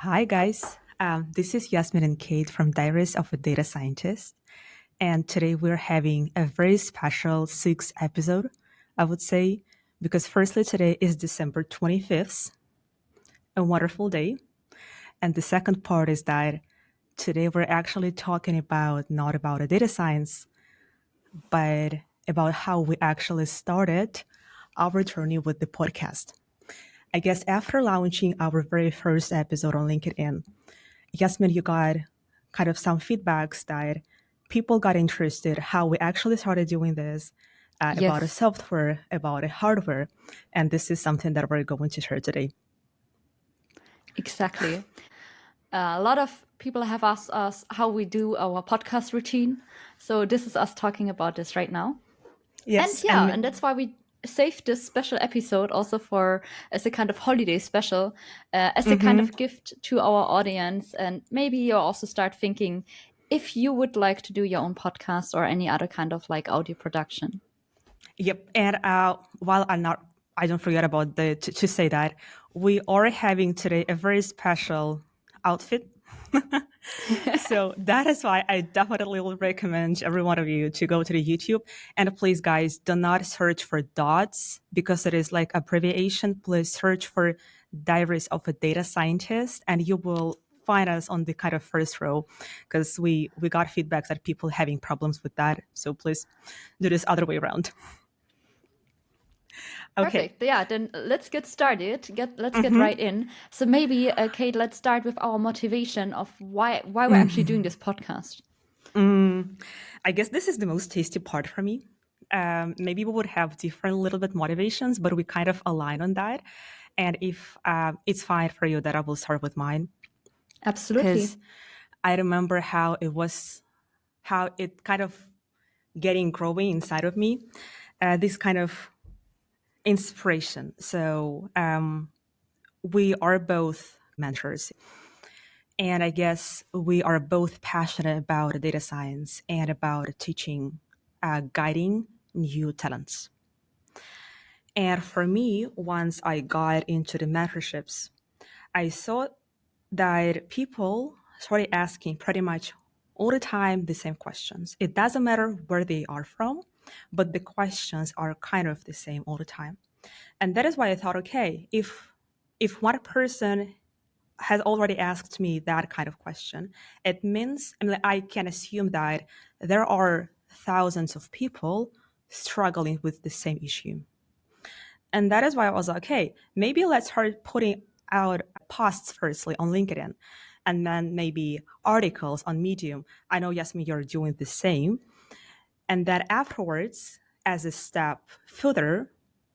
Hi, guys. This is Yasmin and Kate from Diaries of a Data Scientist. And today we're having a very special sixth episode, I would say, because firstly, today is December 25th, a wonderful day. And the second part is that today we're actually talking about not about a data science, but about how we actually started our journey with the podcast. I guess after launching our very first episode on LinkedIn, Yasmin, you got kind of some feedbacks that people got interested how we actually started doing this, about a Yes, software, about a hardware, and this is something that we're going to share today. exactly. A lot of people have asked us how we do our podcast routine. So this is us talking about this right now. And Yes, yeah, and and that's why we saved this special episode also for as a kind of holiday special, as a kind of gift to our audience. And maybe you also start thinking if you would like to do your own podcast or any other kind of like audio production. yep, and while I don't forget about to say that we are having today a very special outfit. So that is why I definitely will recommend every one of you to go to the YouTube. And please, guys, do not search for DODS because it is like abbreviation. Please search for Diaries of a Data Scientist, and you will find us on the kind of first row because we got feedbacks that people having problems with that. So please do this other way around. Okay. Perfect. Yeah, then let's get started. Let's get right in. So maybe, Kate, let's start with our motivation of why we're actually doing this podcast. I guess this is the most tasty part for me. Maybe we would have different little bit motivations, but we kind of align on that. And if it's fine for you, that I will start with mine Absolutely. because I remember how it kind of getting growing inside of me, this kind of inspiration. So we are both mentors, and I guess we are both passionate about data science and about teaching, guiding new talents. And for me, once I got into the mentorships, I saw that people started asking pretty much all the time the same questions. It doesn't matter where they are from, but the questions are kind of the same all the time. And that is why I thought, okay, if one person has already asked me that kind of question, it means I can assume that there are thousands of people struggling with the same issue. And that is why I was like, okay, maybe let's start putting out posts firstly on LinkedIn and then maybe articles on Medium. I know, Yasmin, you're doing the same. And then afterwards, as a step further,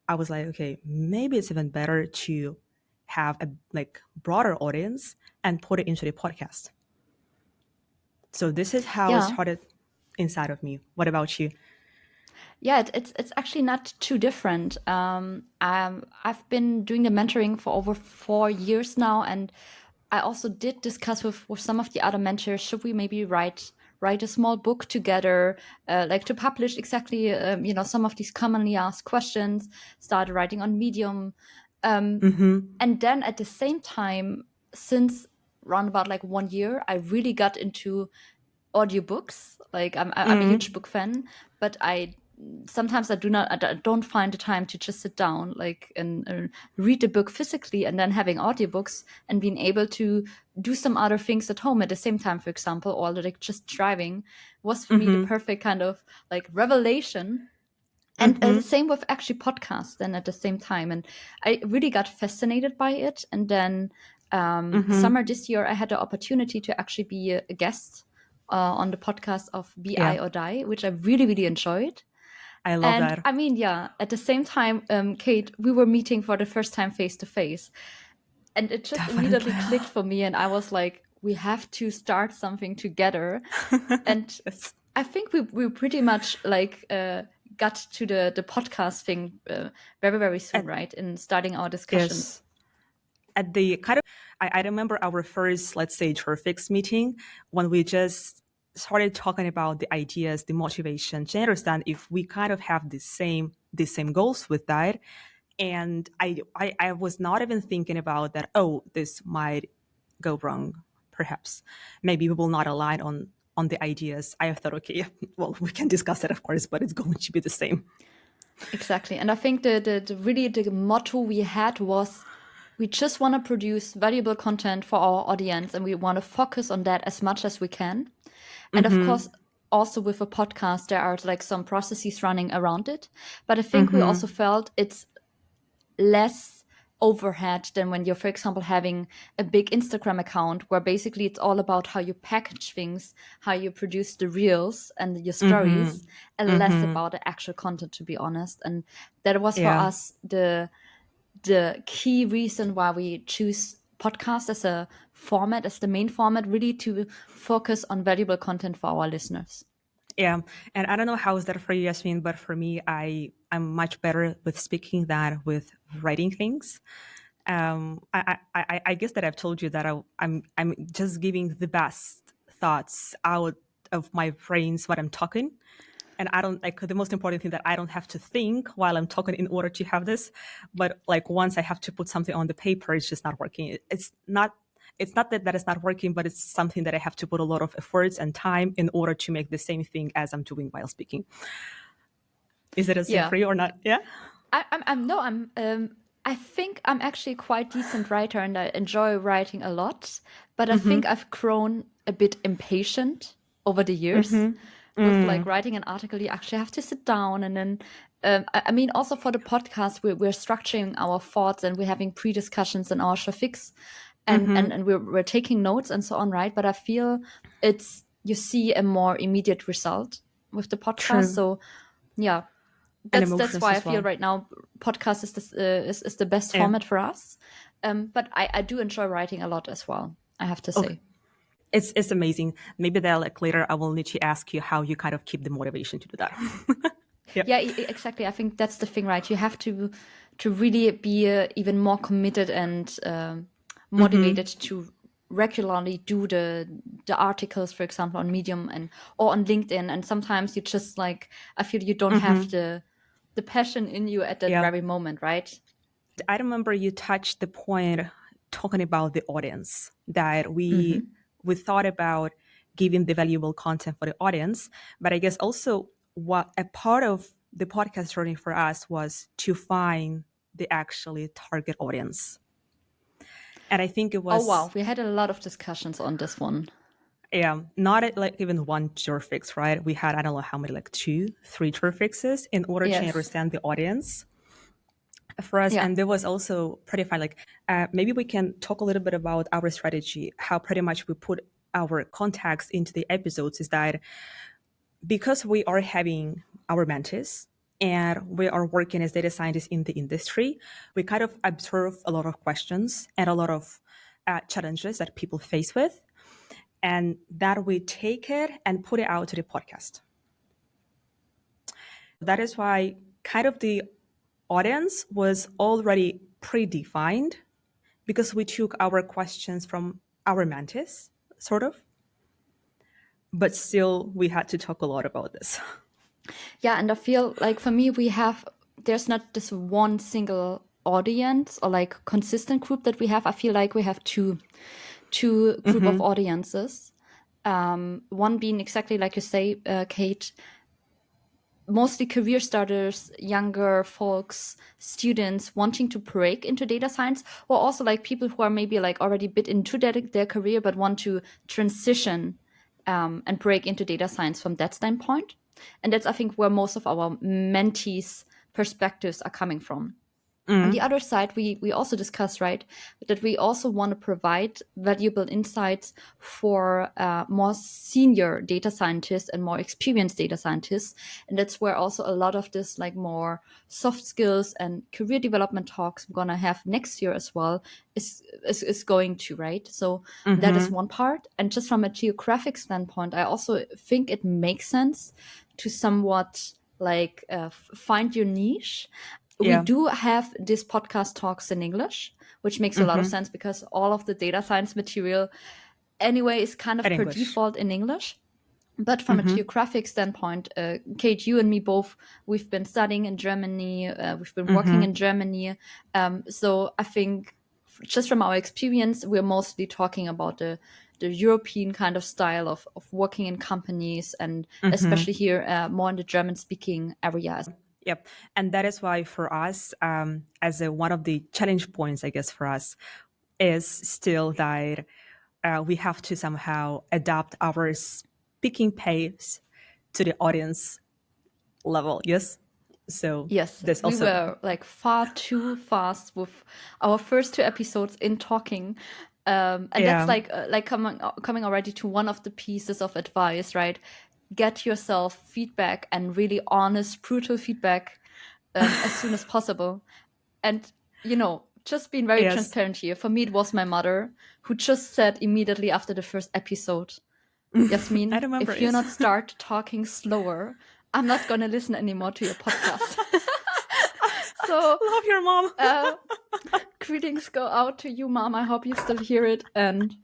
I was like, okay, maybe it's even better to have a like broader audience and put it into the podcast. So this is how it Yeah. started inside of me. What about you? Yeah, it's actually not too different. I've been doing the mentoring for over 4 years now, and I also did discuss with some of the other mentors, should we maybe write a small book together, like to publish exactly some of these commonly asked questions. Started writing on Medium, and then at the same time, since around about like 1 year, I really got into audiobooks. Like I'm a huge book fan, but I sometimes I don't find the time to just sit down like and read the book physically and then having audiobooks and being able to do some other things at home at the same time, for example, or like just driving was for me the perfect kind of like revelation. And the same with actually podcasts then at the same time. And I really got fascinated by it. And then summer this year, I had the opportunity to actually be a guest on the podcast of Yeah, BI or Die, which I really, really enjoyed. I love And that. I mean, yeah, at the same time, Kate, we were meeting for the first time face to face. And it just Definitely. immediately clicked for me. And I was like, we have to start something together. And Yes. I think we pretty much like got to the podcast thing very, very soon, At, right? In starting our discussions. yes. At the kind of, I remember our first, let's say, Turfix meeting when we just started talking about the ideas, the motivation, to understand if we kind of have the same goals with that. And I was not even thinking about that, oh, this might go wrong, perhaps. Maybe we will not align on the ideas. I thought, okay, well, we can discuss it, of course, but it's going to be the same. Exactly. And I think the really the motto we had was we just want to produce valuable content for our audience, and we want to focus on that as much as we can. And of course, also with a podcast, there are like some processes running around it. But I think we also felt it's less overhead than when you're, for example, having a big Instagram account where basically it's all about how you package things, how you produce the reels and your stories, and less about the actual content, to be honest. And that was for Yeah. us the key reason why we choose podcast as a format, as the main format, really to focus on valuable content for our listeners. Yeah. And I don't know how is that for you, Yasmin, but for me, I'm much better with speaking than with writing things. I guess that I've told you that I'm just giving the best thoughts out of my brains when I'm talking. And I don't like the most important thing that I don't have to think while I'm talking in order to have this. But like once I have to put something on the paper, it's just not working. It's not that it's not working, but it's something that I have to put a lot of efforts and time in order to make the same thing as I'm doing while speaking. Is it the same for you or not? Yeah. I think I'm actually quite decent writer and I enjoy writing a lot, but I think I've grown a bit impatient over the years. With like writing an article, you actually have to sit down and then, I mean, also for the podcast, we're structuring our thoughts and we're having pre-discussions in our shafiks and we're taking notes and so on, right? But I feel you see a more immediate result with the podcast. True. So yeah. That's why I feel right now podcast is the best format for us. But I do enjoy writing a lot as well, I have to say. Okay. It's amazing. Maybe that like later I will need to ask you how you kind of keep the motivation to do that. Yeah, exactly. I think that's the thing, right? You have to really be even more committed and motivated to regularly do the articles, for example, on Medium or on LinkedIn. And sometimes you just like, I feel you don't have the passion in you at that very moment, right? I remember you touched the point talking about the audience, that we thought about giving the valuable content for the audience, but I guess also what a part of the podcast journey for us was to find the actually target audience. And I think it was... Oh, wow. We had a lot of discussions on this one. Yeah, not like even one tour fix, right? We had, I don't know how many, like 2, 3 tour fixes in order to understand the audience for us. And there was also pretty fun. Like maybe we can talk a little bit about our strategy, how pretty much we put our contacts into the episodes is that because we are having our mentees and we are working as data scientists in the industry, we kind of observe a lot of questions and a lot of challenges that people face with. And that we take it and put it out to the podcast. That is why kind of the audience was already predefined because we took our questions from our mentees, sort of. But still, we had to talk a lot about this. Yeah, and I feel like for me, there's not this one single audience or like consistent group that we have. I feel like we have two group of audiences. One being exactly like you say, Kate, mostly career starters, younger folks, students wanting to break into data science, or also like people who are maybe like already bit into their career but want to transition and break into data science from that standpoint. And that's, I think, where most of our mentees' perspectives are coming from. On the other side, we also discussed, right, that we also want to provide valuable insights for more senior data scientists and more experienced data scientists. And that's where also a lot of this like more soft skills and career development talks we're going to have next year as well is going to, right? So that is one part. And just from a geographic standpoint, I also think it makes sense to somewhat like find your niche. We do have this podcast talks in English, which makes a lot of sense because all of the data science material anyway is kind of per default in English. But from a geographic standpoint, Kate, you and me both, we've been studying in Germany, we've been working in Germany. So I think just from our experience, we're mostly talking about the European kind of style of working in companies, and especially here more in the German speaking area. Yep. And that is why for us, as one of the challenge points, I guess, for us is still that we have to somehow adapt our speaking pace to the audience level. Yes. So Yes, there's we also, were like far too fast with our first 2 episodes in talking. And that's yeah, like coming already to one of the pieces of advice, right? Get yourself feedback, and really honest, brutal feedback, as soon as possible. And, just being very yes. transparent here, for me, it was my mother who just said immediately after the first episode, I Yasmin, remember, if you yes. not start talking slower, I'm not going to listen anymore to your podcast. So, Love your mom. greetings go out to you, Mom. I hope you still hear it. And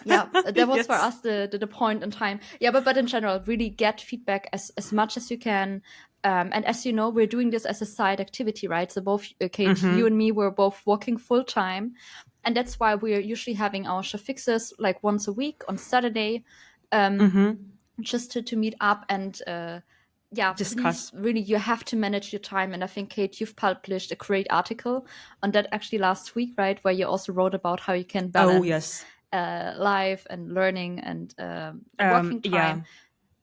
yeah, that was for Yes. us the point in time. Yeah, but in general, really get feedback as much as you can. And as you know, we're doing this as a side activity, right? So both Kate, you and me, we're both working full time, and that's why we're usually having our show fixes like once a week on Saturday, just to meet up and. Yeah, please, Discuss. really, you have to manage your time. And I think, Kate, you've published a great article on that actually last week, right? Where you also wrote about how you can Oh, balance yes. life and learning and working Yeah. time.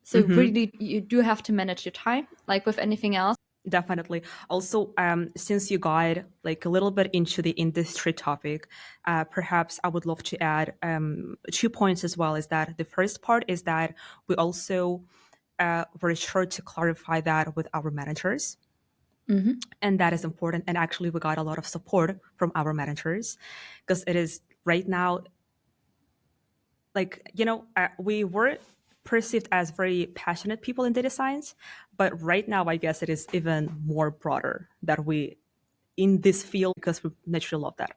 So really, you do have to manage your time, like with anything else. Definitely. Also, since you got like a little bit into the industry topic, perhaps I would love to add 2 points as well. Is that the first part is that we also were sure to clarify that with our managers, and that is important. And actually, we got a lot of support from our managers because it is right now, like we were perceived as very passionate people in data science, but right now I guess it is even more broader that we in this field because we naturally love that.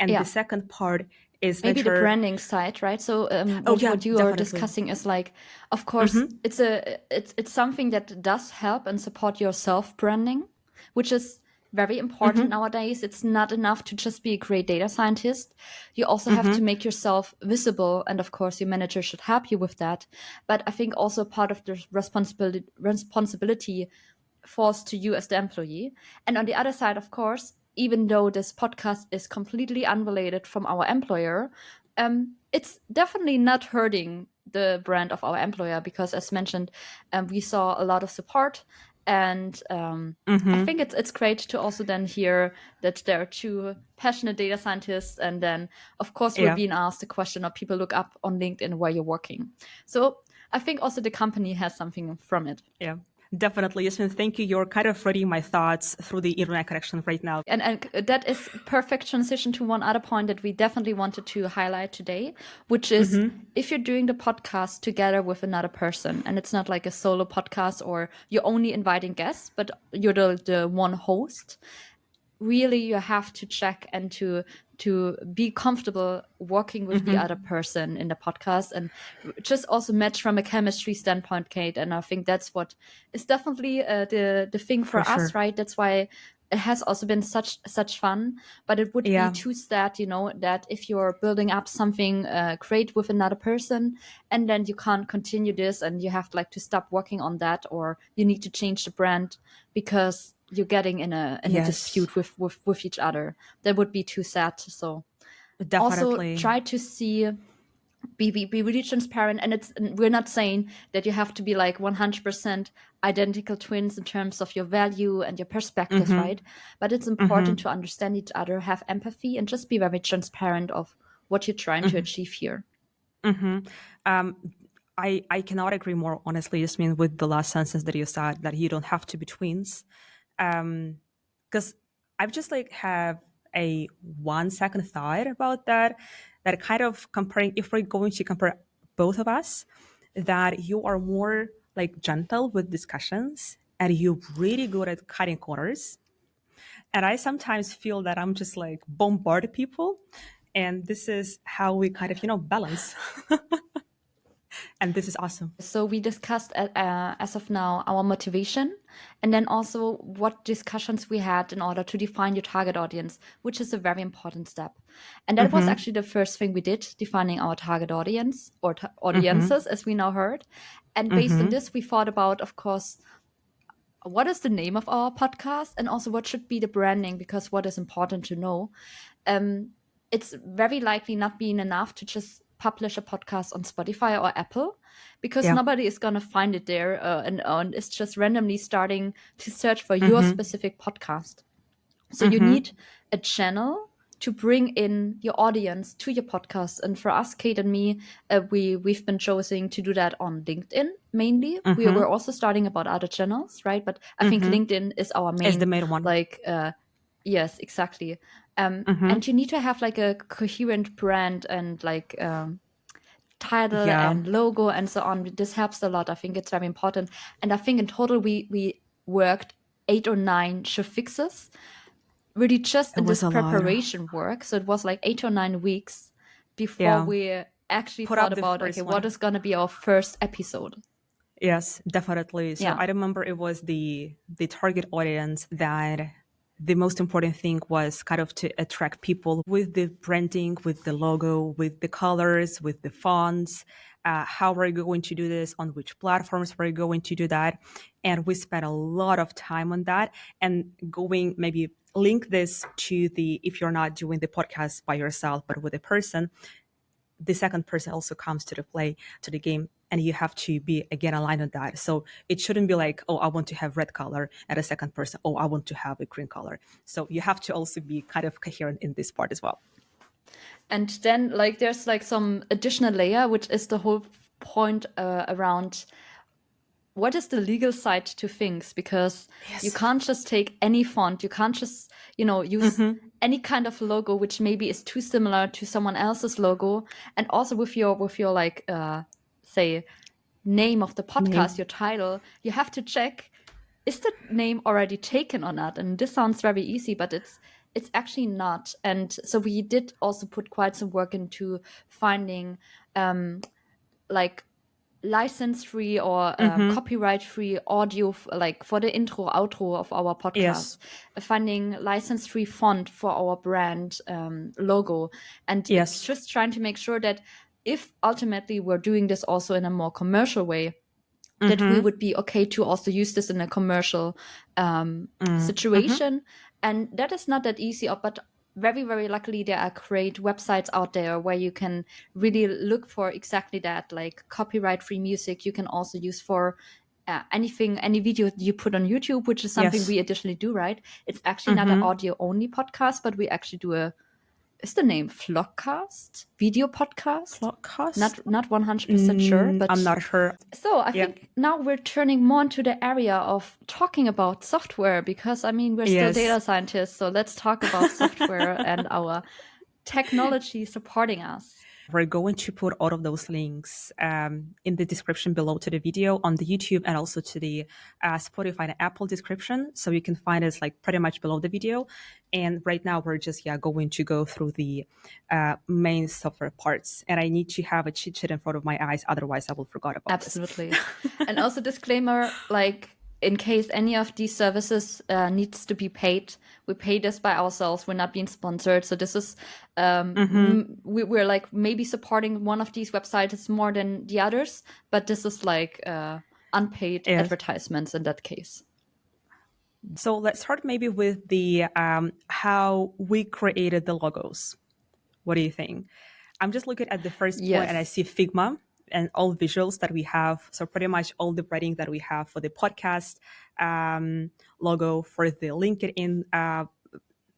And the Yeah, second part is maybe the enter. branding side, right? So Oh yeah, what you are definitely. discussing is like, of course, it's something that does help and support your self branding, which is very important nowadays. It's not enough to just be a great data scientist. You also have to make yourself visible, and of course, your manager should help you with that. But I think also part of the responsibility falls to you as the employee. And on the other side, of course, even though this podcast is completely unrelated from our employer, it's definitely not hurting the brand of our employer because, as mentioned, we saw a lot of support. And I think it's great to also then hear that there are two passionate data scientists. And then, of course, we're Yeah, being asked the question of people look up on LinkedIn where you're working. So I think also the company has something from it. yeah, definitely. Yasmin, thank you. You're kind of reading my thoughts through the internet connection right now. And that is perfect transition to one other point that we definitely wanted to highlight today, which is if you're doing the podcast together with another person and it's not like a solo podcast or you're only inviting guests, but you're the one host, really you have to check and to be comfortable working with the other person in the podcast and just also match from a chemistry standpoint, Kate. And I think that's what is definitely the thing For for us, sure. right? That's why it has also been such fun. But it would be Yeah. too sad, that if you're building up something great with another person and then you can't continue this and you have like to stop working on that, or you need to change the brand because you're getting in a Yes. dispute with each other. That would be too sad. So also Definitely. try to see, be really transparent. And we're not saying that you have to be like 100% identical twins in terms of your value and your perspectives, right? But it's important to understand each other, have empathy, and just be very transparent of what you're trying to achieve here. I cannot agree more honestly, Yasmin, with the last sentence that you said that you don't have to be twins. Because I've just like have a 1 second thought about that. That kind of comparing, if we're going to compare both of us, that you are more like gentle with discussions and you're really good at cutting corners. And I sometimes feel that I'm just like bombard people. And this is how we kind of, balance. And this is awesome. So we discussed as of now our motivation, and then also what discussions we had in order to define your target audience, which is a very important step. And that was actually the first thing we did, defining our target audience or audiences, as we now heard. And based on this, we thought about, of course, what is the name of our podcast, and also what should be the branding, because what is important to know. It's very likely not being enough to just publish a podcast on Spotify or Apple, because nobody is going to find it there and it's just randomly starting to search for your specific podcast. So you need a channel to bring in your audience to your podcast. And for us, Kate and me, we've been choosing to do that on LinkedIn mainly. We're also starting about other channels, right? But I think LinkedIn is our main, Is the main one. Yes, exactly. And you need to have like a coherent brand and like title and logo and so on. This helps a lot. I think it's very important. And I think in total we worked 8 or 9 show fixes, really just in this preparation work. So it was like 8 or 9 weeks before we actually thought about, okay, what is going to be our first episode? Yes, definitely. So I remember it was the target audience that the most important thing was kind of to attract people with the branding, with the logo, with the colors, with the fonts. How we're going to do this, on which platforms we're going to do that. And we spent a lot of time on that, and going maybe link this to the, if you're not doing the podcast by yourself, but with a person, the second person also comes to the game, and you have to be again aligned on that. So it shouldn't be like, oh, I want to have red color, and a second person, oh, I want to have a green color. So you have to also be kind of coherent in this part as well. And then like there's like some additional layer, which is the whole point around what is the legal side to things, because you can't just take any font, you can't just, use any kind of logo which maybe is too similar to someone else's logo. And also with your like say name of the podcast, your title, you have to check, is the name already taken or not? And this sounds very easy, but it's actually not. And so we did also put quite some work into finding like license-free or copyright-free audio, like for the intro, outro of our podcast, finding license-free font for our brand logo, and just trying to make sure that if ultimately we're doing this also in a more commercial way, that we would be okay to also use this in a commercial situation. And that is not that easy, but very, very luckily, there are great websites out there where you can really look for exactly that, like copyright-free music. You can also use for anything, any video you put on YouTube, which is something we additionally do, right? It's actually not an audio-only podcast, but we actually do is the name Vlogcast? Video podcast? Vlogcast? Not 100% sure, but I'm not sure. So I think now we're turning more into the area of talking about software, because I mean, we're still data scientists. So let's talk about software and our technology supporting us. We're going to put all of those links in the description below to the video on the YouTube, and also to the Spotify and Apple description. So you can find us like pretty much below the video. And right now we're just going to go through the main software parts. And I need to have a cheat sheet in front of my eyes. Otherwise I will forget about this. Absolutely. And also disclaimer, like, in case any of these services needs to be paid, we pay this by ourselves. We're not being sponsored. So this is, we're like maybe supporting one of these websites more than the others, but this is like unpaid advertisements in that case. So let's start maybe with the how we created the logos. What do you think? I'm just looking at the first point, and I see Figma and all visuals that we have. So pretty much all the writing that we have for the podcast logo, for the LinkedIn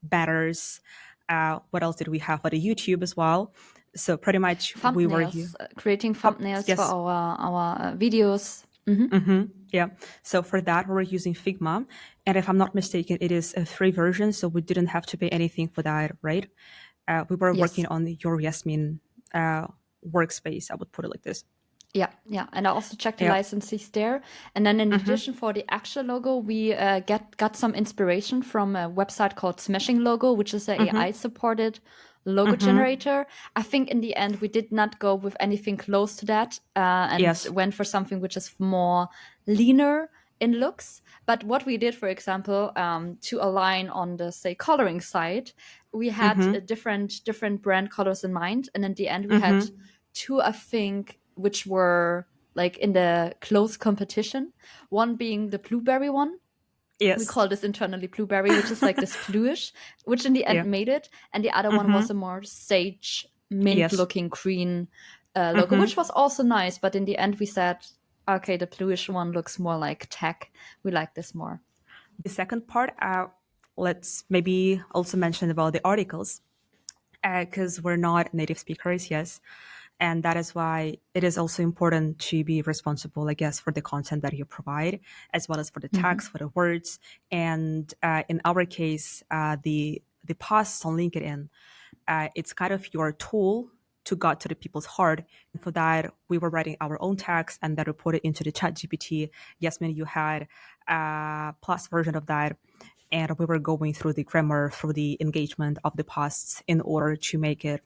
banners. What else did we have for the YouTube as well? So pretty much thumbnails, we were creating thumbnails for our videos. Yeah. So for that, we're using Figma. And if I'm not mistaken, it is a free version. So we didn't have to pay anything for that, right? We were working on your Yasmin workspace. I would put it like this. Yeah. And I also checked the licenses there. And then in addition, for the actual logo, we got some inspiration from a website called Smashing Logo, which is an AI-supported logo generator. I think in the end we did not go with anything close to that, and Yes. went for something which is more leaner in looks. But what we did, for example, to align on the, say, coloring side, we had a different brand colors in mind, and in the end we had two, I think, which were like in the close competition. One being the blueberry one. We Yes. call this internally blueberry, which is like this bluish, which in the end Yeah. made it. And the other one was a more sage mint Yes. looking green logo, which was also nice. But in the end, we said, okay, the bluish one looks more like tech. We like this more. The second part, let's maybe also mention about the articles, because we're not native speakers, yes. And that is why it is also important to be responsible, I guess, for the content that you provide, as well as for the text, for the words. And in our case, the posts on LinkedIn, it's kind of your tool to get to the people's heart. And for that, we were writing our own text and that reported into the chat GPT. Yasmin, you had a plus version of that. And we were going through the grammar, through the engagement of the posts in order to make it,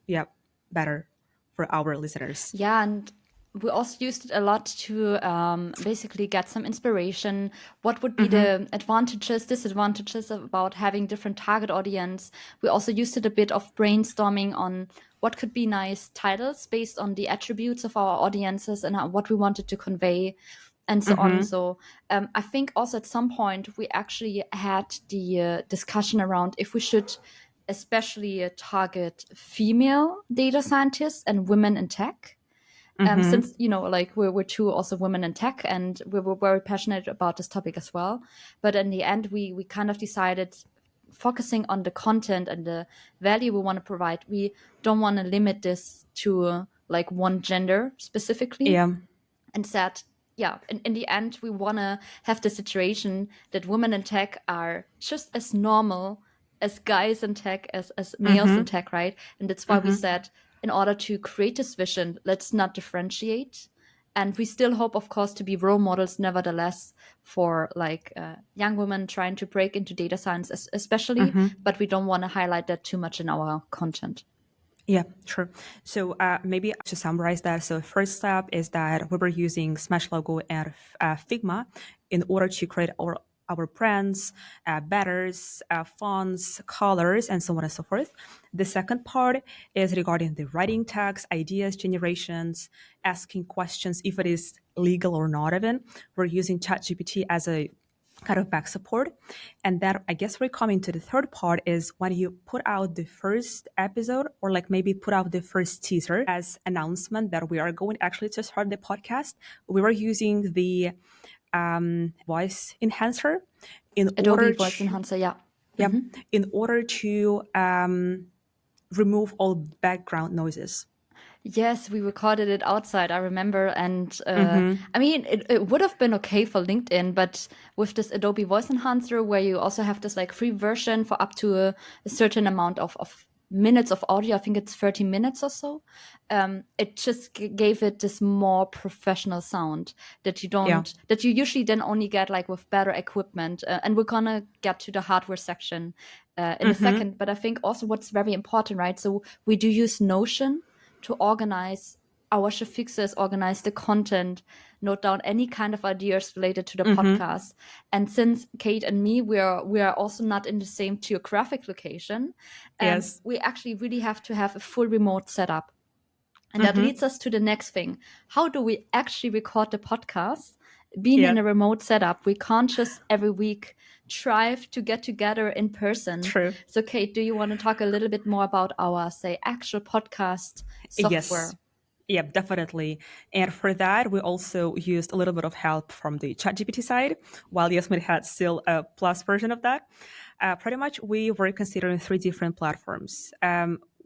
yeah, better for our listeners. Yeah, and we also used it a lot to basically get some inspiration. What would be the advantages, disadvantages about having different target audience? We also used it a bit of brainstorming on what could be nice titles based on the attributes of our audiences and what we wanted to convey, and so on. So I think also at some point we actually had the discussion around if we should especially target female data scientists and women in tech. Since, like we're two also women in tech and we were very passionate about this topic as well. But in the end, we kind of decided focusing on the content and the value we want to provide. We don't want to limit this to like one gender specifically, Yeah. and said, yeah, in the end, we want to have the situation that women in tech are just as normal as guys in tech, as males in tech, right? And that's why we said, in order to create this vision, let's not differentiate. And we still hope, of course, to be role models, nevertheless, for like young women trying to break into data science, especially. But we don't want to highlight that too much in our content. Yeah, sure. So maybe to summarize that, so first step is that we were using Smash Logo and Figma in order to create our brands, banners, fonts, colors, and so on and so forth. The second part is regarding the writing text, ideas generations, asking questions if it is legal or not even. We're using ChatGPT as a kind of back support. And that, I guess we're coming to the third part, is when you put out the first episode or like maybe put out the first teaser as announcement that we are going actually to start the podcast, we were using the voice enhancer in Adobe order Voice to, Enhancer, yeah. yeah, in order to remove all background noises. Yes, we recorded it outside, I remember. And I mean, it would have been okay for LinkedIn, but with this Adobe Voice Enhancer, where you also have this like free version for up to a certain amount of minutes of audio, I think it's 30 minutes or so, it just gave it this more professional sound that you Yeah. don't, that you usually then only get like with better equipment. And we're gonna get to the hardware section in a second. But I think also what's very important, right? So we do use Notion to organize our show fixes, organize the content, note down any kind of ideas related to the podcast. And since Kate and me, we are also not in the same geographic location, Yes. we actually really have to have a full remote setup. And that leads us to the next thing. How do we actually record the podcast? Being Yeah. in a remote setup, we can't just every week strive to get together in person. True. So, Kate, do you want to talk a little bit more about our, say, actual podcast software? Yes. Yeah, definitely. And for that, we also used a little bit of help from the ChatGPT side, while Yasmin had still a plus version of that. Pretty much, we were considering three different platforms,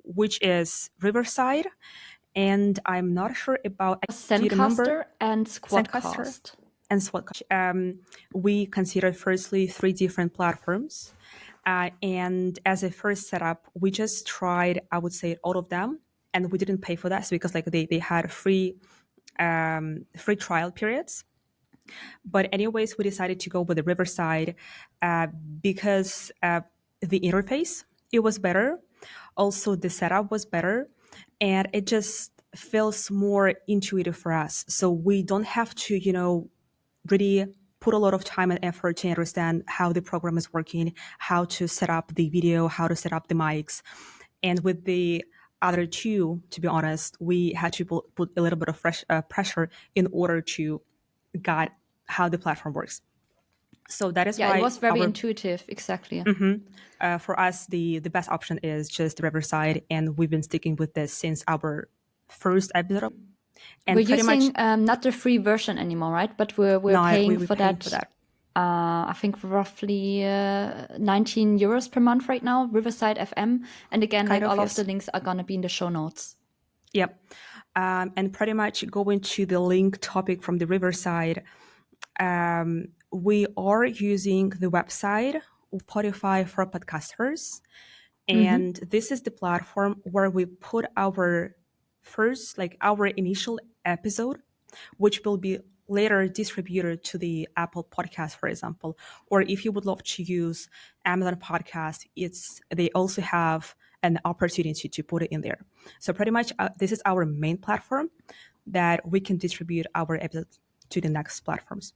which is Riverside, and I'm not sure about. Do you remember Zencaster and Sandcaster Squadcast. and Swatcast? We considered firstly three different platforms. And as a first setup, we just tried, I would say, all of them. And we didn't pay for that because like they had free trial periods. But anyways, we decided to go with the Riverside because the interface, it was better. Also, the setup was better, and it just feels more intuitive for us. So we don't have to, really put a lot of time and effort to understand how the program is working, how to set up the video, how to set up the mics. And with the other two, to be honest, we had to put a little bit of pressure in order to guide how the platform works. So that is Yeah, it why was very intuitive. Exactly. for us, the best option is just Riverside, and we've been sticking with this since our first episode. And We're pretty much, using not the free version anymore, right? But we're no, paying we for paying for that. that. I think roughly 19 euros per month right now, Riverside FM. And again, Kind like of, all of the yes. links are gonna be in the show notes. Yep. And pretty much going to the link topic from the Riverside, we are using the website Spotify for podcasters. And this is the platform where we put our first, like our initial episode, which will be later distributed to the Apple Podcast, for example. Or if you would love to use Amazon Podcast, they also have an opportunity to put it in there. So pretty much this is our main platform that we can distribute our episodes to the next platforms.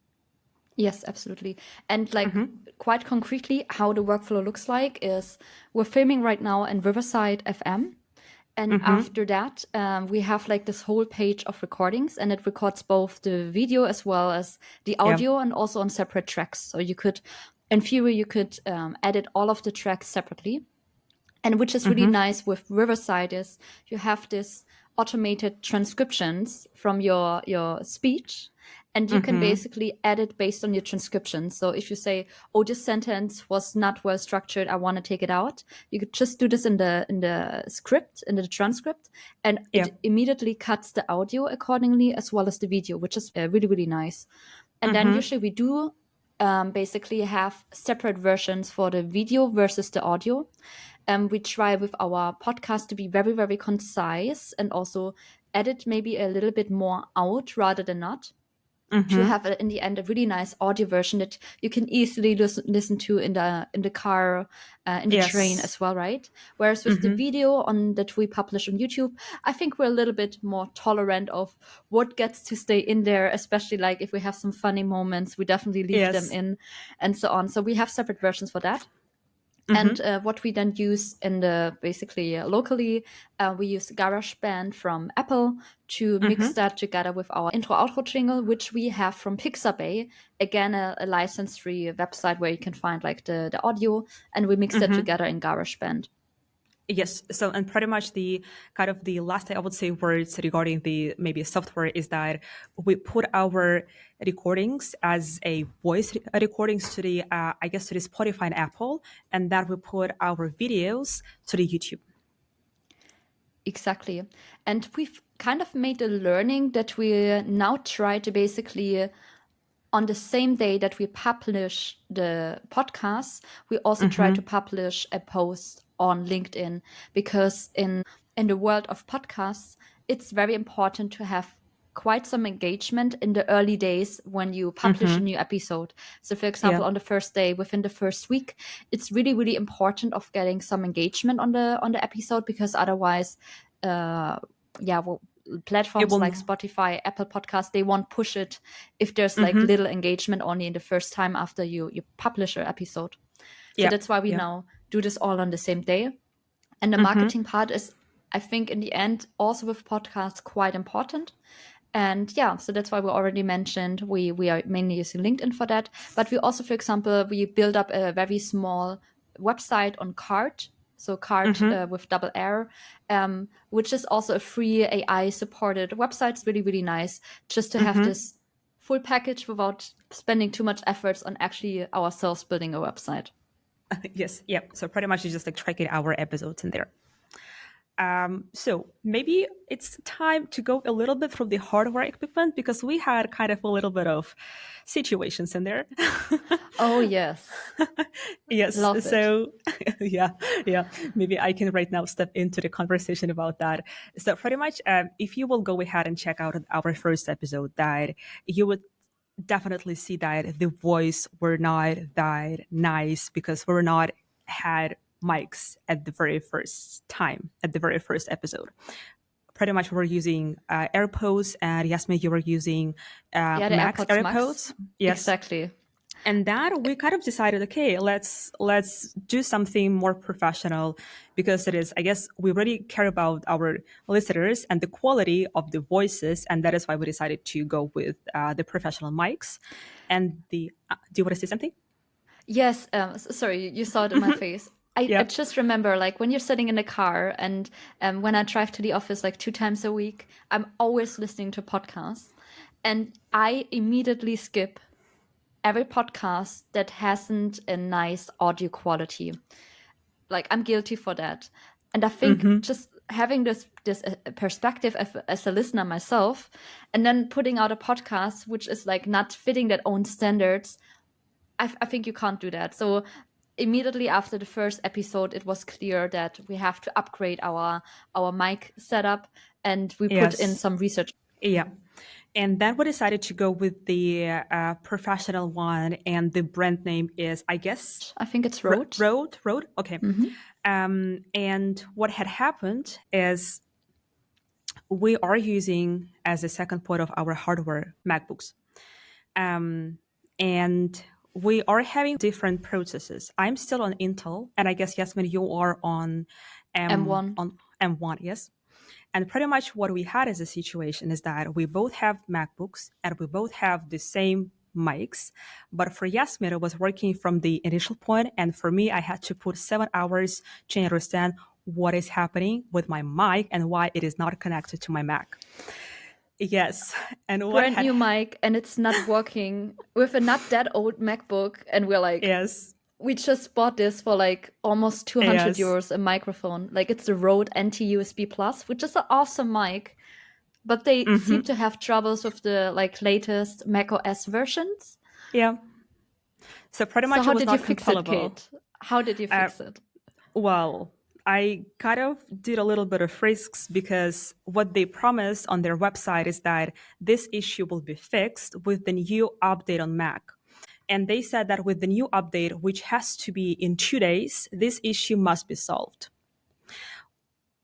Yes, absolutely. And like quite concretely, how the workflow looks like is we're filming right now in Riverside FM. And after that, we have like this whole page of recordings, and it records both the video as well as the Yeah. audio, and also on separate tracks. So you could, in theory, you could edit all of the tracks separately. And which is really nice with Riverside is you have this automated transcriptions from your speech, and you can basically edit based on your transcription. So if you say, "Oh, this sentence was not well structured, I want to take it out," you could just do this in the script, in the transcript, and Yeah. it immediately cuts the audio accordingly as well as the video, which is really really nice. And then usually we do basically have separate versions for the video versus the audio. We try with our podcast to be very, very concise and also edit maybe a little bit more out rather than not. To have in the end a really nice audio version that you can easily listen to in the car, in the train Yes. as well, right? Whereas with the video on that we publish on YouTube, I think we're a little bit more tolerant of what gets to stay in there, especially like if we have some funny moments, we definitely leave them Yes. in, and so on. So we have separate versions for that. And what we then use in the basically locally, we use GarageBand from Apple to mix that together with our intro outro jingle, which we have from Pixabay. Again, a license-free website where you can find like the audio, and we mix that together in GarageBand. Yes. So, and pretty much the kind of the last, I would say, words regarding the maybe software is that we put our recordings as a voice recordings to the, I guess, to the Spotify and Apple, and that we put our videos to the YouTube. Exactly. And we've kind of made a learning that we now try to basically, on the same day that we publish the podcast, we also try to publish a post on LinkedIn, because in the world of podcasts, it's very important to have quite some engagement in the early days when you publish a new episode. So for example, Yeah. on the first day, within the first week, it's really, really important of getting some engagement on the episode, because otherwise, It platforms will. like Spotify, Apple Podcasts, they won't push it if there's like little engagement only in the first time after you publish your episode. So Yeah. that's why we Yeah. now do this all on the same day. And the marketing part is, I think, in the end, also with podcasts, quite important. And yeah, so that's why we already mentioned we are mainly using LinkedIn for that. But we also, for example, we build up a very small website on Cart. So Cart with double R, which is also a free AI supported website. It's really, really nice just to have this full package without spending too much efforts on actually ourselves building a website. Yes. Yeah. So pretty much it's just like tracking our episodes in there. So maybe it's time to go a little bit from the hardware equipment, because we had kind of a little bit of situations in there. Oh, yes. Yes. Love it. So yeah, yeah. Maybe I can right now step into the conversation about that. So pretty much, if you will go ahead and check out our first episode, that you would definitely see that the voice were not that nice, because we're not had mics at the very first time, at the very first episode. Pretty much we're using AirPods, and Yasmin, you were using Yeah, the Max AirPods AirPods. Max. Yes. Exactly. And that we kind of decided, okay, let's do something more professional, because it is, I guess, we really care about our listeners and the quality of the voices, and that is why we decided to go with the professional mics. And the do you want to say something? Yes, sorry, you saw it in my face. I Yeah. just remember, like, when you're sitting in the car and when I drive to the office like 2 times a week, I'm always listening to podcasts. And I immediately skip every podcast that hasn't a nice audio quality. Like, I'm guilty for that. And I think just having this perspective as a listener myself, and then putting out a podcast which is like not fitting that own standards, I think you can't do that. So immediately after the first episode, it was clear that we have to upgrade our mic setup, and we put in Yes. some research. Yeah. And then we decided to go with the professional one, and the brand name is, I guess, I think it's Rode. Rode. Okay. And what had happened is we are using as a second point of our hardware MacBooks. And we are having different processes. I'm still on Intel, and I guess, Yasmin, you are on M1. on M1, yes? And pretty much what we had as a situation is that we both have MacBooks and we both have the same mics. But for Yasmin, it was working from the initial point. And for me, I had to put 7 hours to understand what is happening with my mic and why it is not connected to my Mac. Yes. And what Brand new mic, and it's not working with a not that old MacBook. And we're like, Yes. we just bought this for like almost 200 Yes. euros a microphone. Like, it's the Rode NT-USB Plus, which is an awesome mic. But they seem to have troubles with the like latest Mac OS versions. Yeah. So pretty So much how it was did you not fix it, compatible. Kate? How did you fix it? Well, I kind of did a little bit of risks, because what they promised on their website is that this issue will be fixed with the new update on Mac. And they said that with the new update, which has to be in 2 days, this issue must be solved.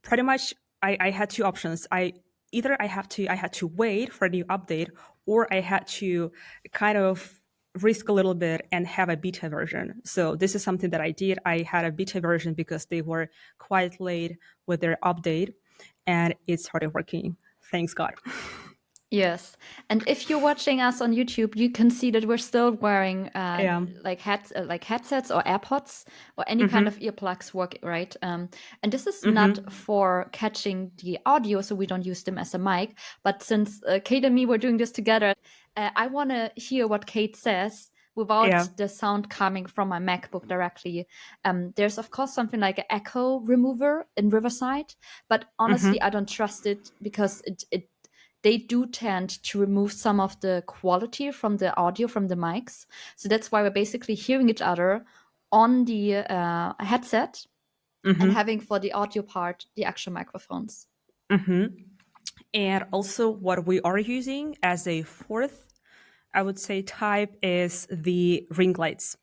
Pretty much, I had two options. I had to wait for a new update, or I had to kind of risk a little bit and have a beta version. So this is something that I did. I had a beta version because they were quite late with their update, and it started working. Thanks God. Yes. And if you're watching us on YouTube, you can see that we're still wearing Yeah. like headsets or AirPods or any kind of earplugs work, right? And this is not for catching the audio, so we don't use them as a mic. But since Kate and me were doing this together, I want to hear what Kate says without Yeah. the sound coming from my MacBook directly. There's, of course, something like an echo remover in Riverside, but honestly, I don't trust it because they do tend to remove some of the quality from the audio from the mics. So that's why we're basically hearing each other on the headset and having for the audio part the actual microphones. And also what we are using as a fourth, I would say, type is the ring lights.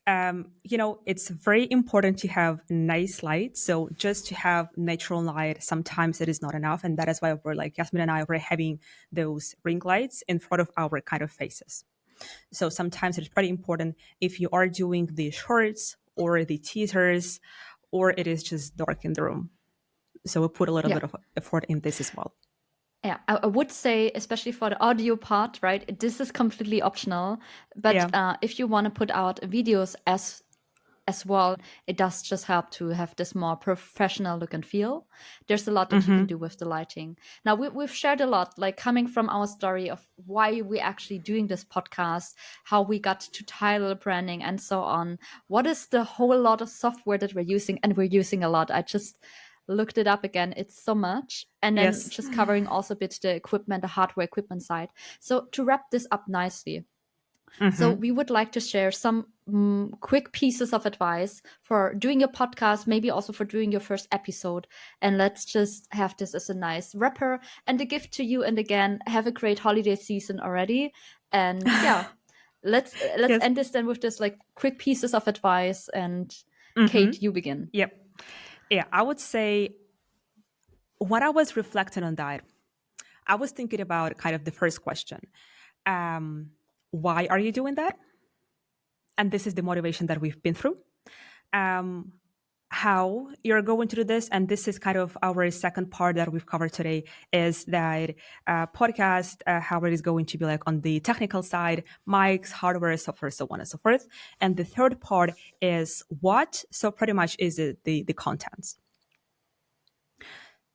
It's very important to have nice light. So just to have natural light, sometimes it is not enough. And that is why we're like, Yasmin and I were having those ring lights in front of our kind of faces. So sometimes it's pretty important if you are doing the shorts or the teasers, or it is just dark in the room. So we put a little Yeah. bit of effort in this as well. Yeah, I would say, especially for the audio part, right? This is completely optional. But Yeah. if you want to put out videos as well, it does just help to have this more professional look and feel. There's a lot that you can do with the lighting. Now, we've shared a lot, like coming from our story of why we're actually doing this podcast, how we got to title branding and so on. What is the whole lot of software that we're using? And we're using a lot. I just looked it up again. It's so much. And then Yes. just covering also a bit the equipment, the hardware equipment side. So to wrap this up nicely, so we would like to share some quick pieces of advice for doing your podcast, maybe also for doing your first episode. And let's just have this as a nice wrapper and a gift to you. And again, have a great holiday season already. And yeah, let's Yes. end this then with this like quick pieces of advice. And Kate, you begin. Yep. Yeah, I would say when I was reflecting on that, I was thinking about kind of the first question. Why are you doing that? And this is the motivation that we've been through. How you're going to do this, and this is kind of our second part that we've covered today, is that podcast, how it is going to be like on the technical side, mics, hardware, software, so on and so forth. And the third part is what. So pretty much is it the contents.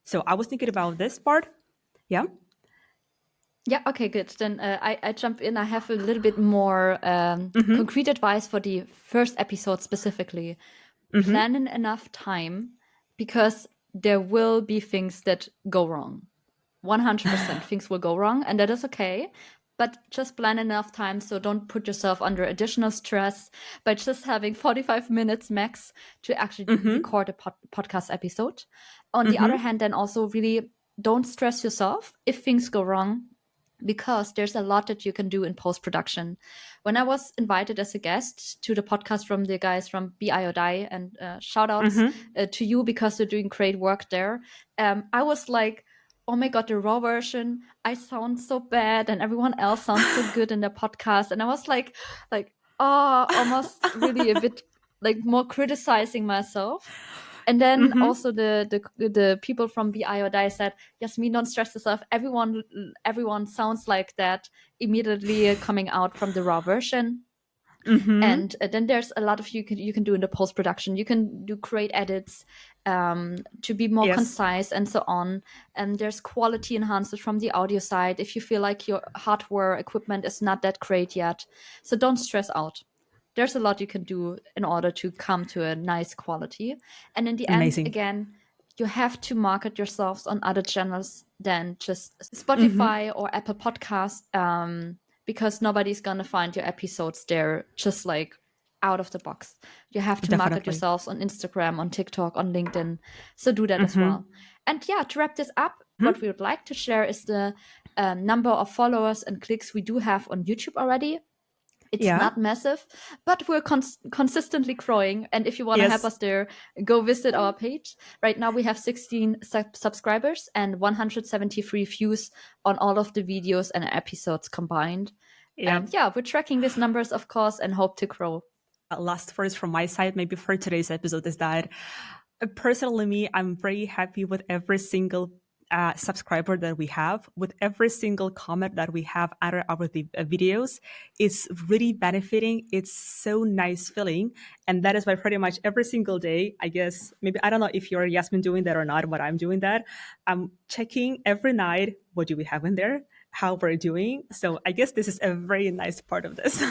So I was thinking about this part. Yeah. Yeah, okay, good. Then I jump in. I have a little bit more concrete advice for the first episode specifically. Plan in enough time, because there will be things that go wrong. 100% things will go wrong, and that is okay. But just plan enough time, so don't put yourself under additional stress by just having 45 minutes max to actually record a podcast episode. On the other hand, then also really don't stress yourself if things go wrong, because there's a lot that you can do in post-production. When I was invited as a guest to the podcast from the guys from BIODI, and shout outs to you, because you're doing great work there, I was like, oh my God, the raw version, I sound so bad and everyone else sounds so good in the podcast. And I was like, almost really a bit like more criticizing myself. And then also the people from BIODI said, Yasmin, don't stress yourself. Everyone sounds like that immediately coming out from the raw version. And then there's a lot of you can do in the post production. You can do great edits to be more concise and so on. And there's quality enhancers from the audio side if you feel like your hardware equipment is not that great yet. So don't stress out. There's a lot you can do in order to come to a nice quality. And in the end, again, you have to market yourselves on other channels than just Spotify or Apple Podcasts, because nobody's going to find your episodes there just like out of the box. You have to market yourselves on Instagram, on TikTok, on LinkedIn. So do that as well. And yeah, to wrap this up, what we would like to share is the number of followers and clicks we do have on YouTube already. It's not massive, but we're consistently growing. And if you want to help us there, go visit our page. Right now we have 16 subscribers and 173 views on all of the videos and episodes combined. And yeah, we're tracking these numbers, of course, and hope to grow. Last words from my side, maybe for today's episode, is that personally, me, I'm very happy with every single subscriber that we have, with every single comment that we have under our videos. It's really benefiting. It's so nice feeling. And that is why pretty much every single day, I guess, maybe, I don't know if you're Yasmin doing that or not, but I'm doing that. I'm checking every night, what do we have in there? How we're doing. So I guess this is a very nice part of this.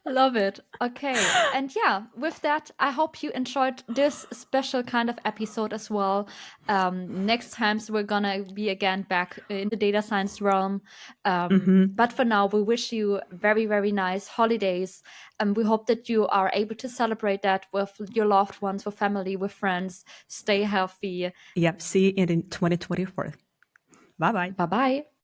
Love it. Okay. And yeah, with that, I hope you enjoyed this special kind of episode as well. Next times we're going to be again back in the data science realm. But for now, we wish you very, very nice holidays. And we hope that you are able to celebrate that with your loved ones, with family, with friends. Stay healthy. Yep. See you in 2024. Bye-bye. Bye-bye.